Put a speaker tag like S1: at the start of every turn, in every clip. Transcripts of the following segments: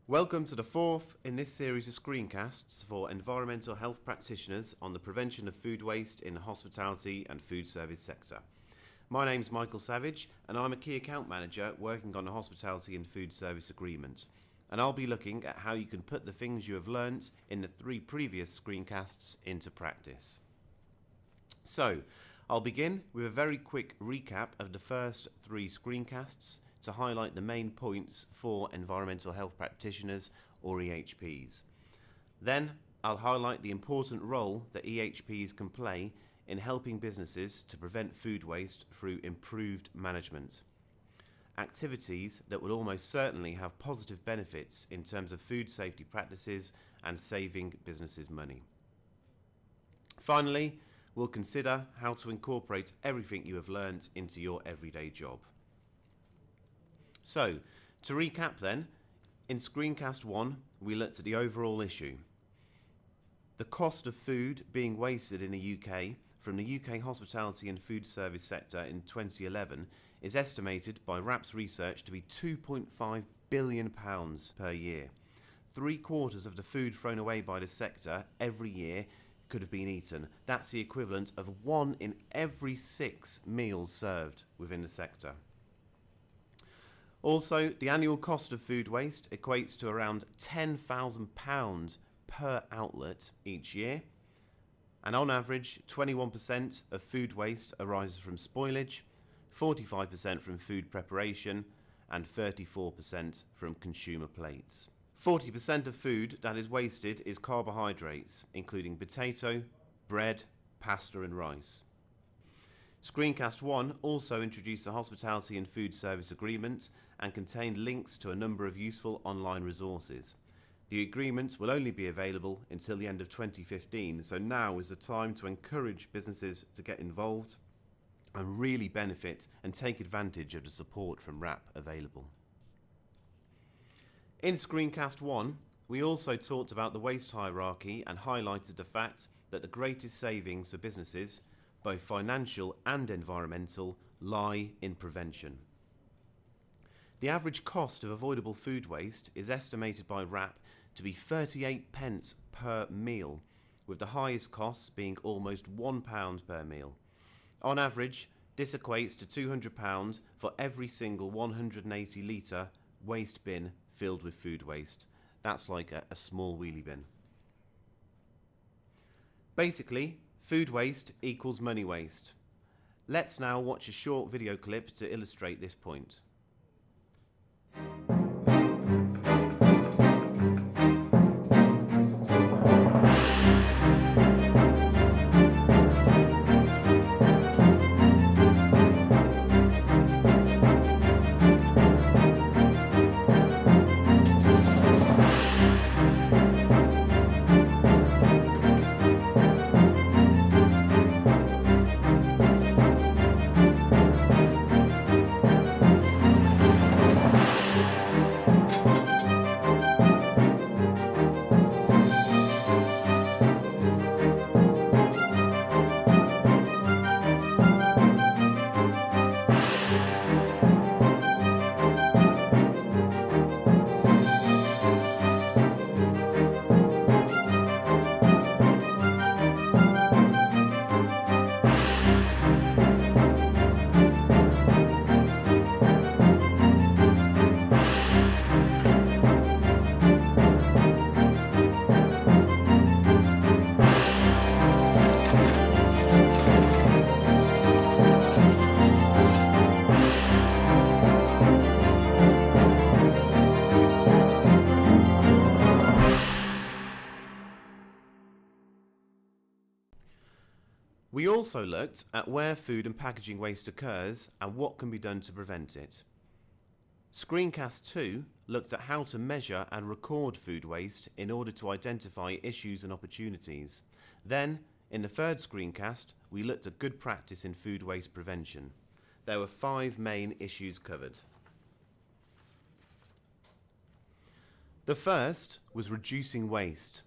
S1: Welcome to the fourth in this series of screencasts for environmental health practitioners on the prevention of food waste in the hospitality and food service sector. My name's Michael Savage and I'm a key account manager working on the hospitality and food service agreement. And I'll be looking at how you can put the things you have learnt in the three previous screencasts into practice. So, I'll begin with a very quick recap of the first three screencasts to highlight the main points for environmental health practitioners or EHPs. Then I'll highlight the important role that EHPs can play in helping businesses to prevent food waste through improved management. Activities that will almost certainly have positive benefits in terms of food safety practices and saving businesses money. Finally, we'll consider how to incorporate everything you have learned into your everyday job. So, to recap then, in Screencast 1, we looked at the overall issue. The cost of food being wasted in the UK from the UK hospitality and food service sector in 2011 is estimated by RAP's research to be £2.5 billion per year. 3/4 of the food thrown away by the sector every year could have been eaten. That's the equivalent of 1 in every 6 meals served within the sector. Also, the annual cost of food waste equates to around £10,000 per outlet each year. And on average, 21% of food waste arises from spoilage, 45% from food preparation, and 34% from consumer plates. 40% of food that is wasted is carbohydrates, including potato, bread, pasta and rice. Screencast 1 also introduced the Hospitality and Food Service Agreement and contained links to a number of useful online resources. The agreement will only be available until the end of 2015, so now is the time to encourage businesses to get involved and really benefit and take advantage of the support from RAP available. In Screencast 1, we also talked about the waste hierarchy and highlighted the fact that the greatest savings for businesses, both financial and environmental, lie in prevention. The average cost of avoidable food waste is estimated by RAP to be 38p per meal, with the highest costs being almost £1 per meal. On average, this equates to £200 for every single 180 litre waste bin filled with food waste. That's like a small wheelie bin. Basically, food waste equals money waste. Let's now watch a short video clip to illustrate this point. We also looked at where food and packaging waste occurs and what can be done to prevent it. Screencast 2 looked at how to measure and record food waste in order to identify issues and opportunities. Then, in the third screencast, we looked at good practice in food waste prevention. There were 5 main issues covered. The first was reducing waste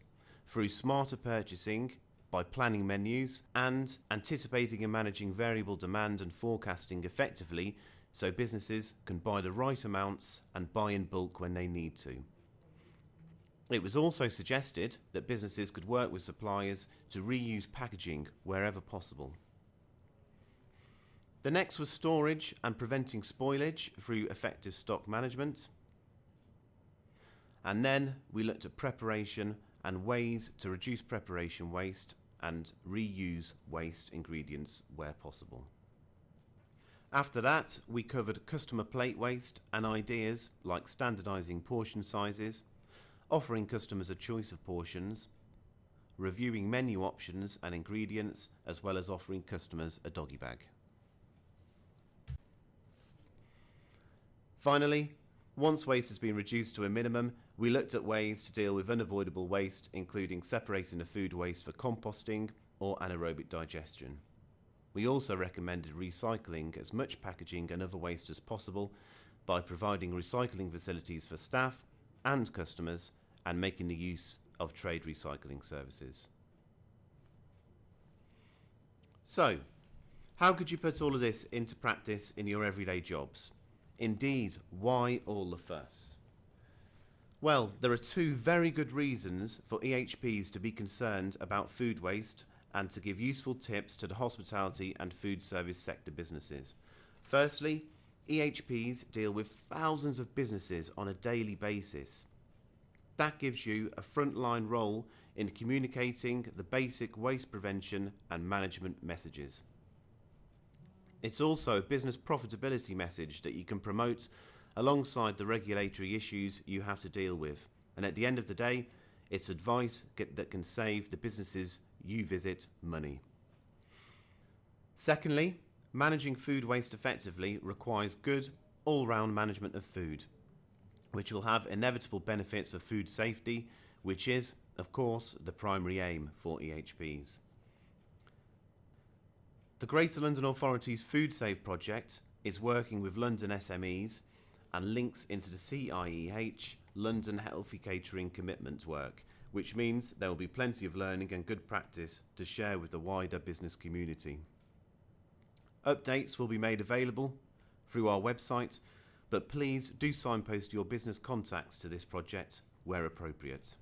S1: through smarter purchasing, by planning menus and anticipating and managing variable demand and forecasting effectively so businesses can buy the right amounts and buy in bulk when they need to. It was also suggested that businesses could work with suppliers to reuse packaging wherever possible. The next was storage and preventing spoilage through effective stock management. And then we looked at preparation and ways to reduce preparation waste and reuse waste ingredients where possible. After that, we covered customer plate waste and ideas like standardising portion sizes, offering customers a choice of portions, reviewing menu options and ingredients, as well as offering customers a doggy bag. Finally, once waste has been reduced to a minimum, we looked at ways to deal with unavoidable waste, including separating the food waste for composting or anaerobic digestion. We also recommended recycling as much packaging and other waste as possible by providing recycling facilities for staff and customers and making the use of trade recycling services. So, how could you put all of this into practice in your everyday jobs? Indeed, why all the fuss? Well, there are two very good reasons for EHPs to be concerned about food waste and to give useful tips to the hospitality and food service sector businesses. Firstly, EHPs deal with thousands of businesses on a daily basis. That gives you a frontline role in communicating the basic waste prevention and management messages. It's also a business profitability message that you can promote alongside the regulatory issues you have to deal with. And at the end of the day, it's advice that can save the businesses you visit money. Secondly, managing food waste effectively requires good all-round management of food, which will have inevitable benefits for food safety, which is, of course, the primary aim for EHPs. The Greater London Authority's Food Save project is working with London SMEs and links into the CIEH London Healthy Catering Commitment work, which means there will be plenty of learning and good practice to share with the wider business community. Updates will be made available through our website, but please do signpost your business contacts to this project where appropriate.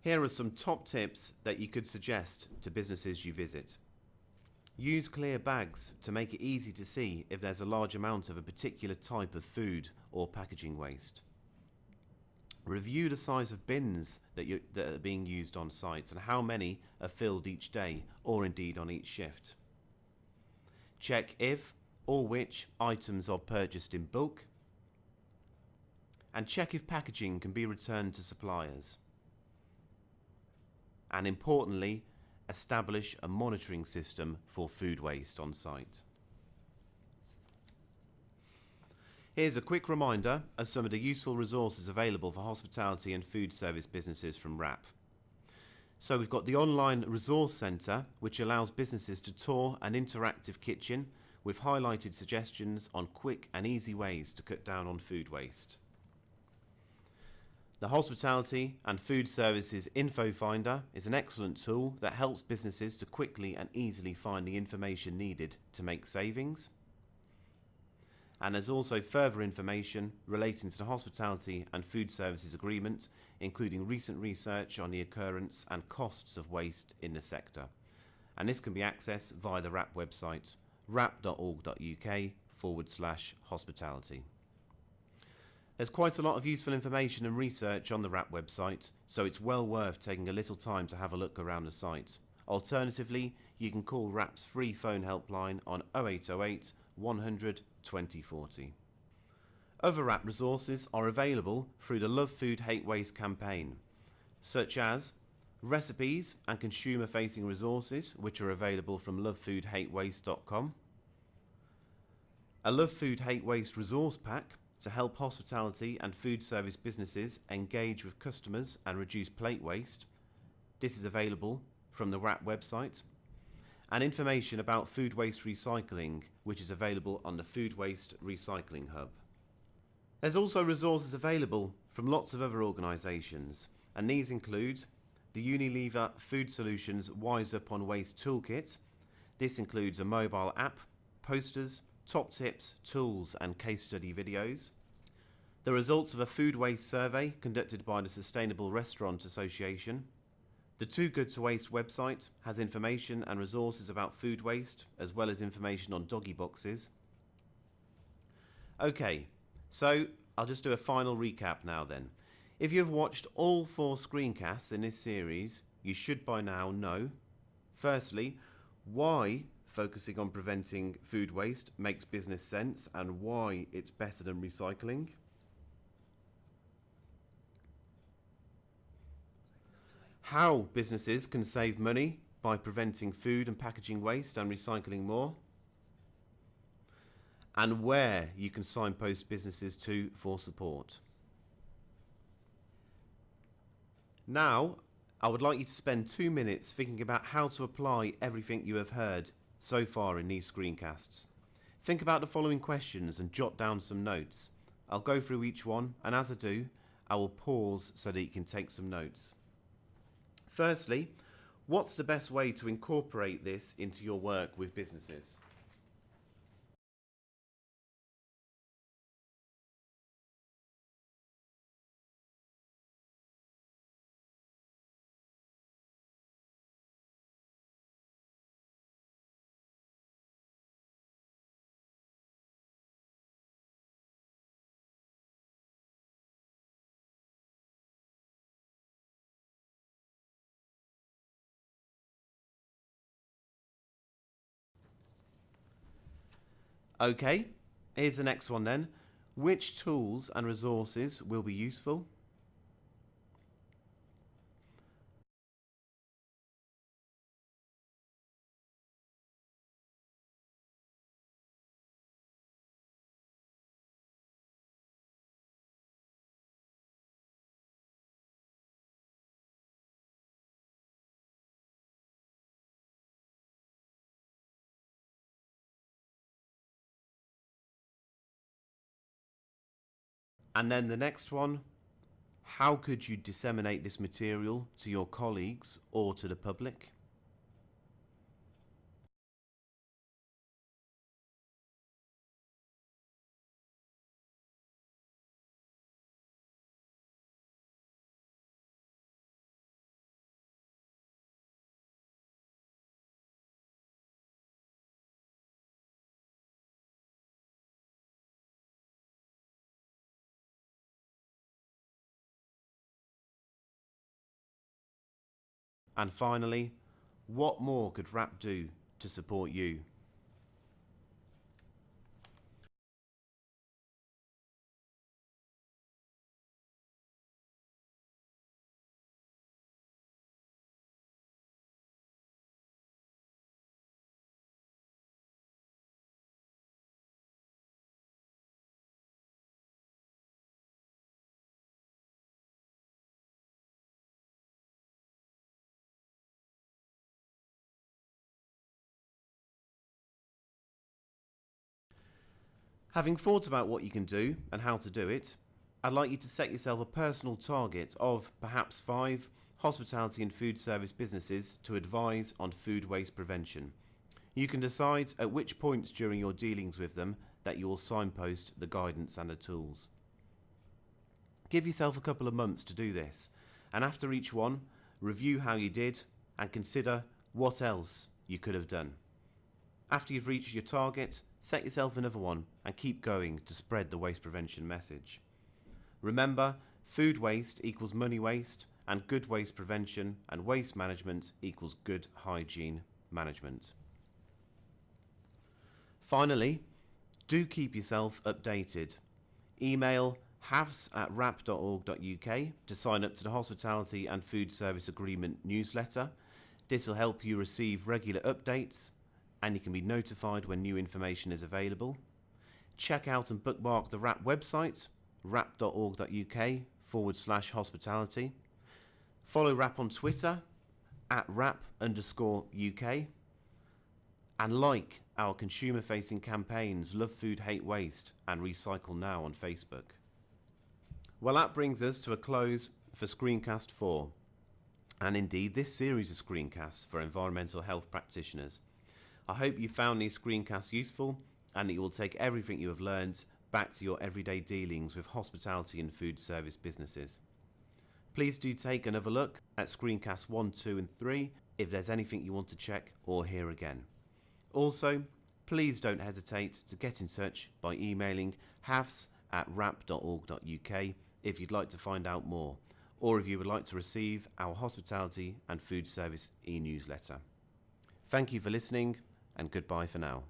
S1: Here are some top tips that you could suggest to businesses you visit. Use clear bags to make it easy to see if there's a large amount of a particular type of food or packaging waste. Review the size of bins that are being used on site and how many are filled each day or indeed on each shift. Check if or which items are purchased in bulk, and check if packaging can be returned to suppliers. And importantly, establish a monitoring system for food waste on site. Here's a quick reminder of some of the useful resources available for hospitality and food service businesses from WRAP. So we've got the online resource centre, which allows businesses to tour an interactive kitchen with highlighted suggestions on quick and easy ways to cut down on food waste. The Hospitality and Food Services Info Finder is an excellent tool that helps businesses to quickly and easily find the information needed to make savings. And there's also further information relating to the Hospitality and Food Services Agreement, including recent research on the occurrence and costs of waste in the sector. And this can be accessed via the WRAP website, wrap.org.uk/hospitality. There's quite a lot of useful information and research on the WRAP website, so it's well worth taking a little time to have a look around the site. Alternatively, you can call WRAP's free phone helpline on 0808 100 2040. Other WRAP resources are available through the Love Food Hate Waste campaign, such as recipes and consumer-facing resources, which are available from lovefoodhatewaste.com, a Love Food Hate Waste resource pack to help hospitality and food service businesses engage with customers and reduce plate waste. This is available from the WRAP website. And information about food waste recycling, which is available on the Food Waste Recycling Hub. There's also resources available from lots of other organisations, and these include the Unilever Food Solutions Wise Up on Waste Toolkit. This includes a mobile app, posters, top tips, tools and case study videos. the results of a food waste survey conducted by the Sustainable Restaurant Association. The Too Good to Waste website has information and resources about food waste, as well as information on doggy boxes. Okay, so I'll just do a final recap now then. If you've watched all 4 screencasts in this series, you should by now know, firstly, why focusing on preventing food waste makes business sense and why it's better than recycling. How businesses can save money by preventing food and packaging waste and recycling more. And where you can signpost businesses to for support. Now, I would like you to spend 2 minutes thinking about how to apply everything you have heard so far in these screencasts. Think about the following questions and jot down some notes. I'll go through each one, and as I do, I will pause so that you can take some notes. Firstly, what's the best way to incorporate this into your work with businesses? Okay, here's the next one then. Which tools and resources will be useful? And then the next one, how could you disseminate this material to your colleagues or to the public? And finally, what more could RAP do to support you? Having thought about what you can do and how to do it, I'd like you to set yourself a personal target of perhaps 5 hospitality and food service businesses to advise on food waste prevention. You can decide at which points during your dealings with them that you will signpost the guidance and the tools. Give yourself a couple of months to do this, and after each one, review how you did and consider what else you could have done. After you've reached your target, set yourself another one and keep going to spread the waste prevention message. Remember, food waste equals money waste, and good waste prevention and waste management equals good hygiene management. Finally, do keep yourself updated. Email hafs@rap.org.uk to sign up to the Hospitality and Food Service Agreement newsletter. This will help you receive regular updates, and you can be notified when new information is available. Check out and bookmark the RAP website, rap.org.uk/hospitality. Follow RAP on Twitter @rap_UK. And like our consumer-facing campaigns Love Food, Hate Waste and Recycle Now on Facebook. Well, that brings us to a close for Screencast 4, and indeed this series of screencasts for environmental health practitioners. I hope you found these screencasts useful and that you will take everything you have learned back to your everyday dealings with hospitality and food service businesses. Please do take another look at Screencast 1, 2 and 3 if there's anything you want to check or hear again. Also, please don't hesitate to get in touch by emailing hafs@rap.org.uk if you'd like to find out more, or if you would like to receive our hospitality and food service e-newsletter. Thank you for listening, and goodbye for now.